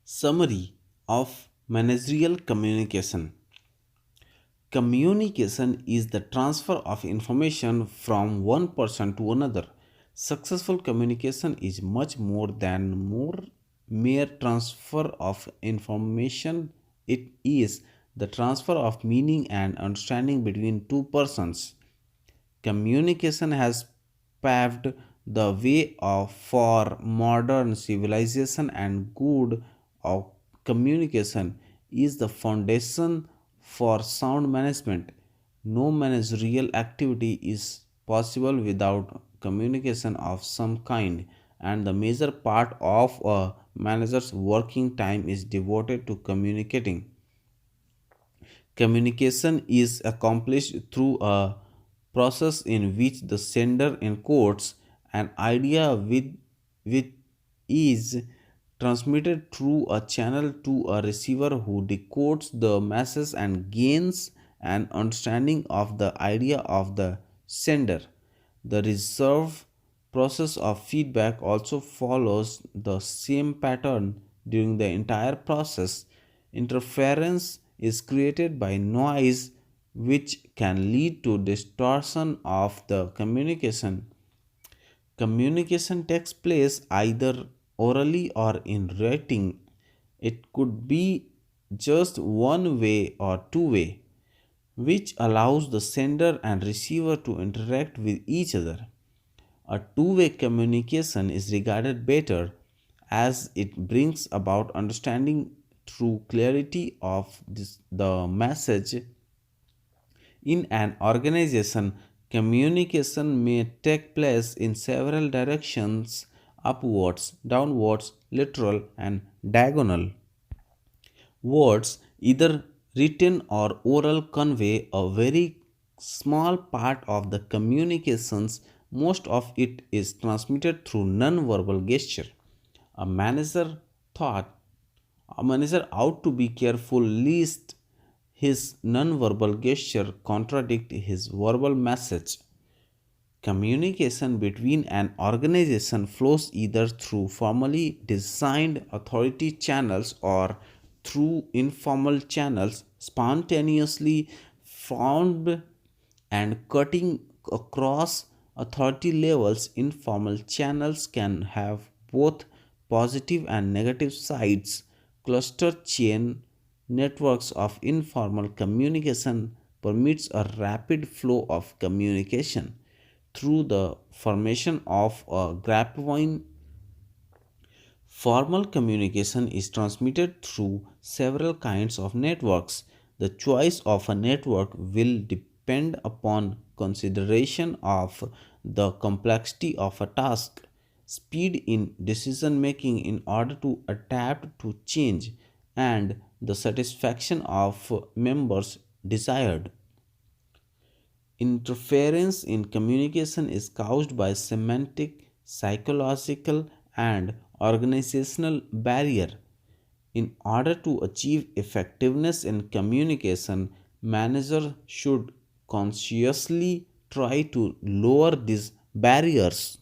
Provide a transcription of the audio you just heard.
Summary of managerial communication. Communication is the transfer of information from one person to another. Successful communication is much more than mere transfer of information. It is the transfer of meaning and understanding between two persons. Communication has paved the way for modern civilization, and good of communication is the foundation for sound management. No managerial activity is possible without communication of some kind, and the major part of a manager's working time is devoted to communicating. Communication is accomplished through a process in which the sender encodes an idea which is transmitted through a channel to a receiver who decodes the message and gains an understanding of the idea of the sender. The reserve process of feedback also follows the same pattern during the entire process. Interference is created by noise, which can lead to distortion of the communication. Communication takes place either orally or in writing. It could be just one way or two way, which allows the sender and receiver to interact with each other. A two-way communication is regarded better as it brings about understanding through clarity of the message. In an organization, communication may take place in several directions: upwards, downwards, lateral, and diagonal. Words, either written or oral, convey a very small part of the communications. Most of it is transmitted through non-verbal gesture. A manager thought a manager ought to be careful lest his non-verbal gesture contradict his verbal message. Communication between an organization flows either through formally designed authority channels or through informal channels spontaneously formed and cutting across authority levels. Informal channels can have both positive and negative sides. Cluster chain networks of informal communication permits a rapid flow of communication through the formation of a grapevine. Formal communication is transmitted through several kinds of networks. The choice of a network will depend upon consideration of the complexity of a task, speed in decision making in order to adapt to change, and the satisfaction of members desired. Interference in communication is caused by semantic, psychological, and organizational barrier. In order to achieve effectiveness in communication, manager should consciously try to lower these barriers.